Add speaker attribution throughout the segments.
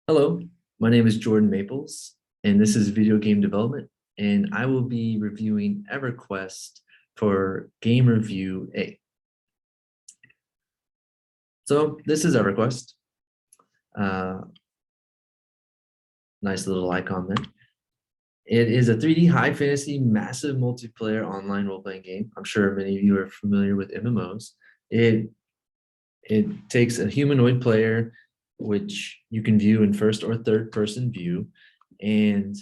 Speaker 1: Hello, my name is Jordan Maples, and this is video game development, and I will be reviewing Everquest for Game Review A. So this is Everquest. Uh, nice little icon there. It is a 3D high fantasy, massive multiplayer online role-playing game. I'm sure many of you are familiar with MMOs. It it takes a humanoid player, which you can view in first or third person view, and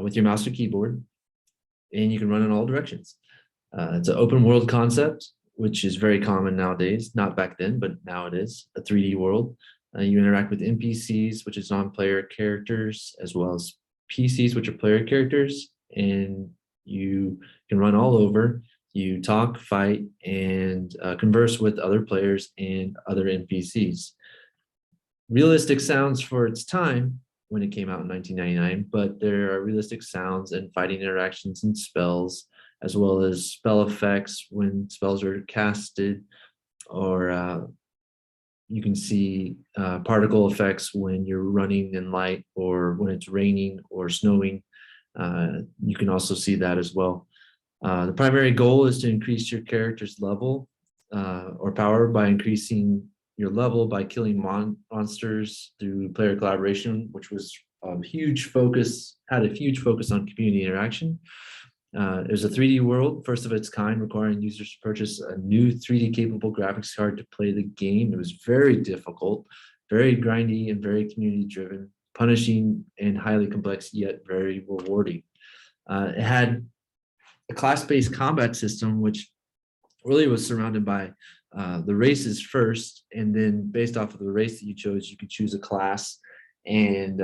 Speaker 1: with your mouse or keyboard, and you can run in all directions. It's an open world concept, which is very common nowadays. Not back then, but now it is a 3D world. You interact with NPCs, which is non-player characters, as well as PCs, which are player characters, and you can run all over. You talk, fight, and converse with other players and other NPCs. Realistic sounds for its time when it came out in 1999, but there are realistic sounds and fighting interactions and spells, as well as spell effects when spells are casted, or you can see particle effects when you're running in light or when it's raining or snowing. You can also see that as well. The primary goal is to increase your character's level or power by increasing your level by killing monsters through player collaboration, which was a huge focus, had a huge focus on community interaction. It was a 3D world, first of its kind, requiring users to purchase a new 3D capable graphics card to play the game. It was very difficult, very grindy, and very community driven, punishing and highly complex, yet very rewarding. It had a class-based combat system, which really was surrounded by the races first, and then based off of the race that you chose, you could choose a class, and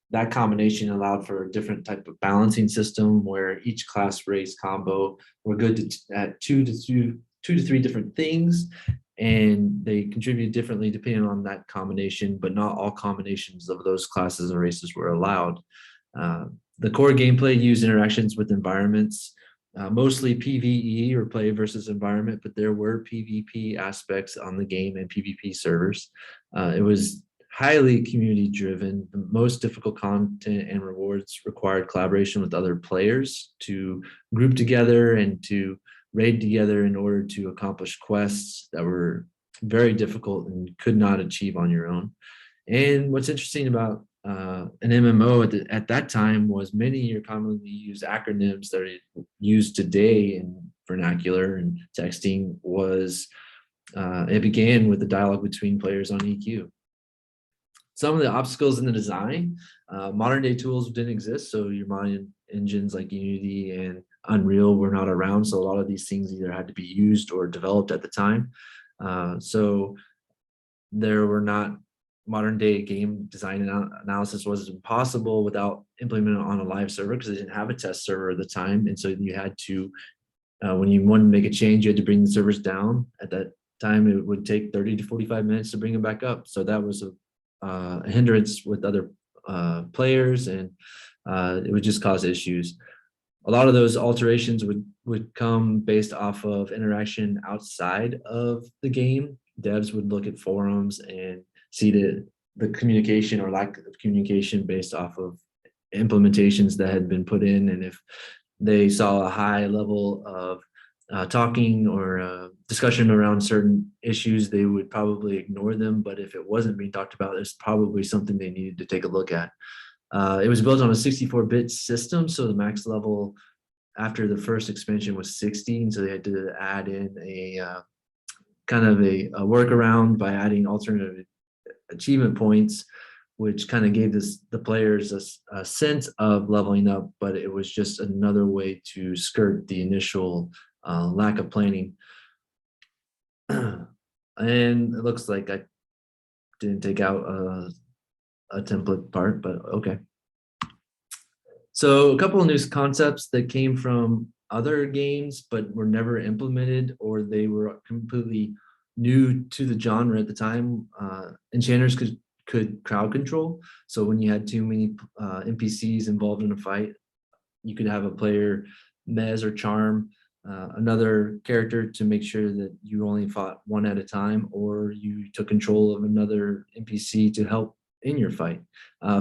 Speaker 1: that combination allowed for a different type of balancing system where each class race combo were good at two to three different things, and they contribute differently depending on that combination, but not all combinations of those classes and races were allowed. Uh, the core gameplay used interactions with environments, mostly PvE or play versus environment, but there were PvP aspects on the game and PvP servers. It was highly community driven. The most difficult content and rewards required collaboration with other players to group together and to raid together in order to accomplish quests that were very difficult and could not achieve on your own. And what's interesting about an MMO at that time was many are commonly used acronyms that are used today in vernacular and texting was it began with the dialogue between players on EQ. Some of the obstacles in the design, modern day tools didn't exist, so your modern engines like Unity and Unreal were not around, so a lot of these things either had to be used or developed at the time. So there were not modern day game design analysis was impossible without implementing it on a live server because they didn't have a test server at the time. And so you had to, when you wanted to make a change, you had to bring the servers down. At that time, it would take 30 to 45 minutes to bring them back up. So that was a hindrance with other players, and it would just cause issues. A lot of those alterations would come based off of interaction outside of the game. Devs would look at forums and see the communication or lack of communication based off of implementations that had been put in, and if they saw a high level of talking or discussion around certain issues, they would probably ignore them. But if it wasn't being talked about, it's probably something they needed to take a look at. It was built on a 64-bit system, so the max level after the first expansion was 60, and so they had to add in a kind of a workaround by adding alternative achievement points, which kind of gave the players a sense of leveling up, but it was just another way to skirt the initial lack of planning. And it looks like I didn't take out a template part, but okay. So a couple of new concepts that came from other games, but were never implemented, or they were completely new to the genre at the time. Enchanters could crowd control. So when you had too many NPCs involved in a fight, you could have a player mez or charm another character to make sure that you only fought one at a time, or you took control of another NPC to help in your fight.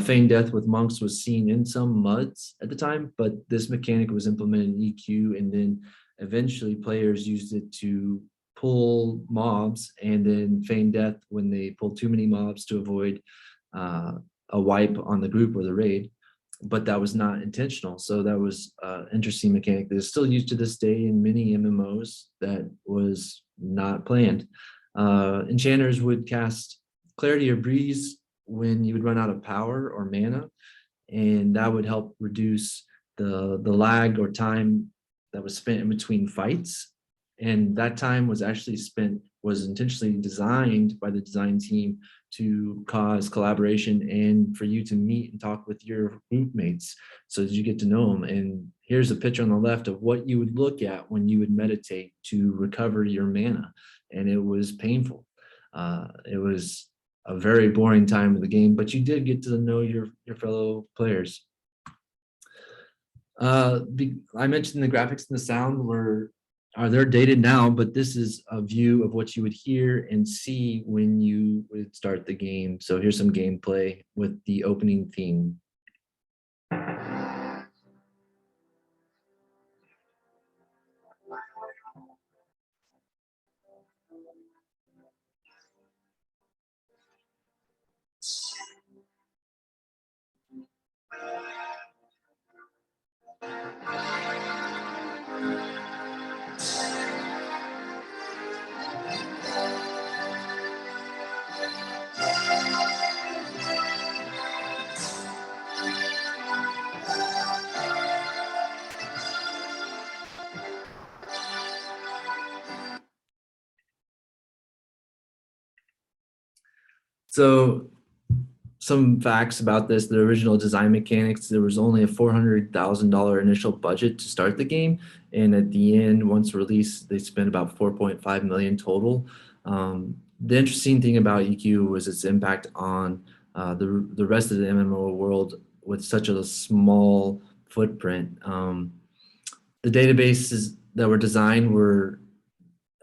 Speaker 1: Feign death with monks was seen in some MUDs at the time, but this mechanic was implemented in EQ, and then eventually players used it to pull mobs and then feign death when they pulled too many mobs to avoid uh, a wipe on the group or the raid. But that was not intentional. So that was an interesting mechanic that is still used to this day in many MMOs that was not planned. Enchanters would cast Clarity or Breeze when you would run out of power or mana, and that would help reduce the lag or time that was spent in between fights. And that time was actually spent, was intentionally designed by the design team to cause collaboration and for you to meet and talk with your group mates so that you get to know them. And here's a picture on the left of what you would look at when you would meditate to recover your mana. And it was painful. It was a very boring time of the game, but you did get to know your fellow players. I mentioned the graphics and the sound they're dated now, but this is a view of what you would hear and see when you would start the game. So here's some gameplay with the opening theme. So some facts about this, the original design mechanics, there was only a $400,000 initial budget to start the game. And at the end, once released, they spent about 4.5 million total. The interesting thing about EQ was its impact on the rest of the MMO world with such a small footprint. The databases that were designed were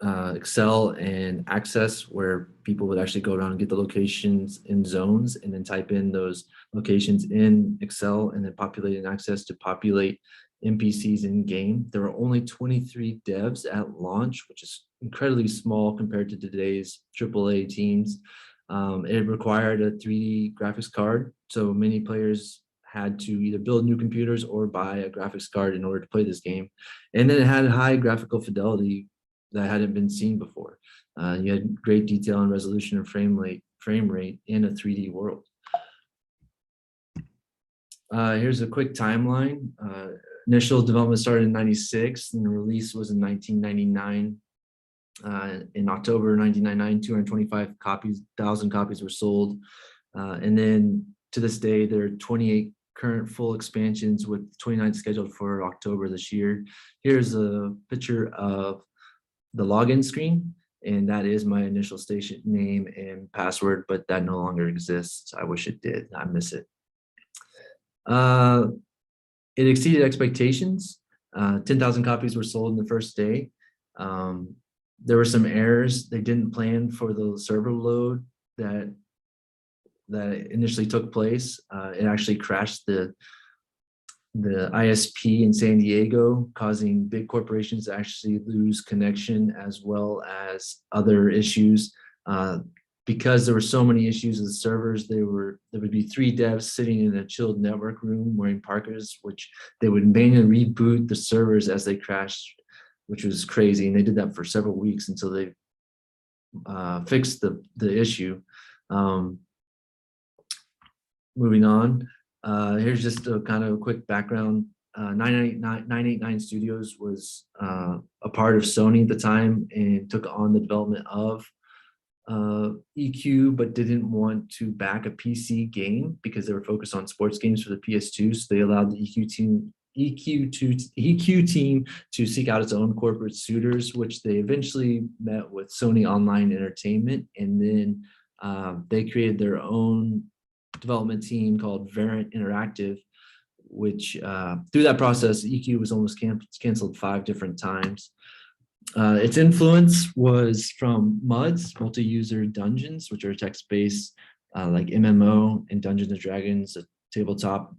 Speaker 1: Excel and Access, where people would actually go around and get the locations in zones and then type in those locations in Excel and then populate in Access to populate NPCs in game. There were only 23 devs at launch, which is incredibly small compared to today's AAA teams. It required a 3D graphics card, so many players had to either build new computers or buy a graphics card in order to play this game. And then it had high graphical fidelity that hadn't been seen before. You had great detail and resolution and frame rate in a 3D world. Here's a quick timeline. Initial development started in 96 and the release was in 1999. In October 1999, 225,000 copies were sold. And then to this day, there are 28 current full expansions with 29 scheduled for October this year. Here's a picture of the login screen, and that is my initial station name and password, but that no longer exists. I wish it did. I miss it. It exceeded expectations. 10,000 copies were sold in the first day. There were some errors. They didn't plan for the server load that initially took place. It actually crashed the ISP in San Diego, causing big corporations to actually lose connection, as well as other issues. Because there were so many issues with the servers, there would be 3 devs sitting in a chilled network room wearing parkas, which they would manually reboot the servers as they crashed, which was crazy. And they did that for several weeks until they fixed the issue. Moving on, here's just a kind of a quick background. 989 Studios was a part of Sony at the time and took on the development of EQ, but didn't want to back a PC game because they were focused on sports games for the PS2. So they allowed the EQ team to seek out its own corporate suitors, which they eventually met with Sony Online Entertainment, and then they created their own development team called Variant Interactive, which through that process, EQ was almost canceled 5 different times. Its influence was from MUDs, multi-user dungeons, which are text-based like MMO and Dungeons and Dragons, a tabletop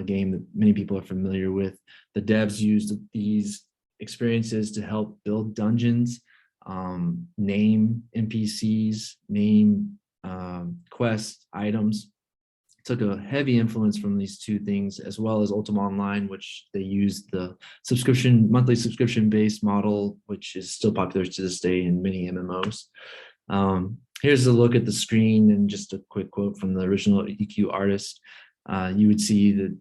Speaker 1: game that many people are familiar with. The devs used these experiences to help build dungeons, name NPCs, name quests, items. Took a heavy influence from these two things, as well as Ultima Online, which they used the monthly subscription based model, which is still popular to this day in many MMOs. Here's a look at the screen and just a quick quote from the original EQ artist. You would see that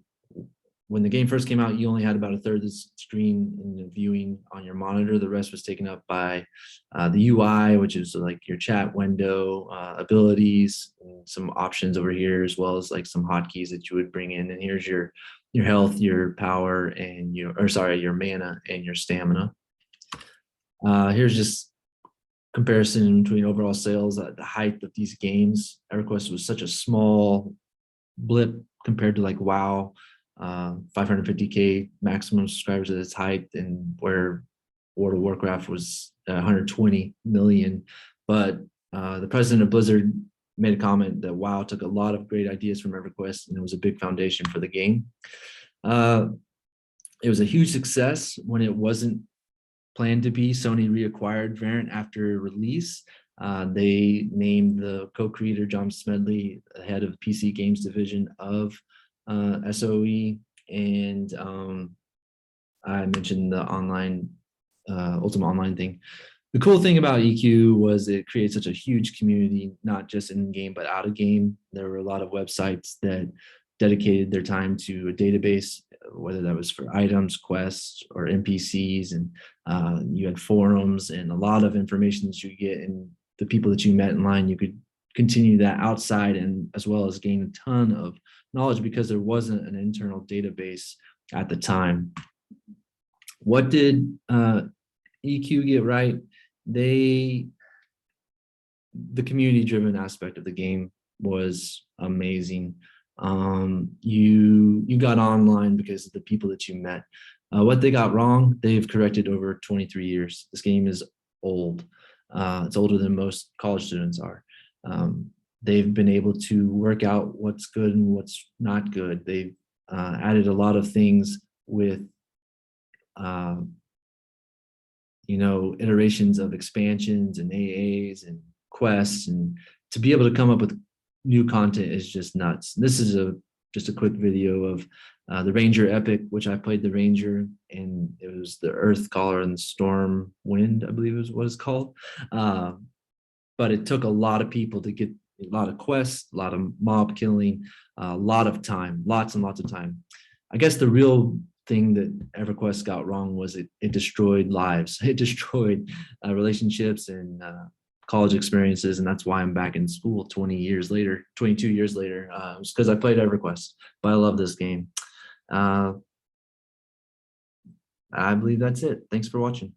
Speaker 1: when the game first came out, you only had about a third of the screen in the viewing on your monitor. The rest was taken up by the UI, which is like your chat window, abilities, and some options over here, as well as like some hotkeys that you would bring in. And here's your health, your power, and your mana and your stamina. Here's just comparison between overall sales at the height of these games. Everquest was such a small blip compared to like WoW, 550K maximum subscribers at its height, and where World of Warcraft was 120 million. But the president of Blizzard made a comment that WoW took a lot of great ideas from EverQuest, and it was a big foundation for the game. It was a huge success when it wasn't planned to be. Sony reacquired Variant after release. They named the co-creator John Smedley head of PC games division of SOE, and I mentioned the online Ultima Online thing. The cool thing about EQ was it created such a huge community, not just in game but out of game. There were a lot of websites that dedicated their time to a database, whether that was for items, quests, or NPCs, and you had forums and a lot of information that you get, and the people that you met in line, you could continue that outside and as well as gain a ton of knowledge because there wasn't an internal database at the time. What did EQ get right? The community driven aspect of the game was amazing. You got online because of the people that you met. What they got wrong, they've corrected over 23 years. This game is old. It's older than most college students are. They've been able to work out what's good and what's not good. They've added a lot of things with iterations of expansions and AAs and quests, and to be able to come up with new content is just nuts. This is just a quick video of the Ranger Epic, which I played the Ranger, and it was the Earth Caller and Storm Wind, I believe is what it's called. But it took a lot of people to get a lot of quests, a lot of mob killing, a lot of time, lots and lots of time. I guess the real thing that EverQuest got wrong was it destroyed lives. It destroyed relationships and college experiences, and that's why I'm back in school 22 years later. It's because I played EverQuest, but I love this game. I believe that's it. Thanks for watching.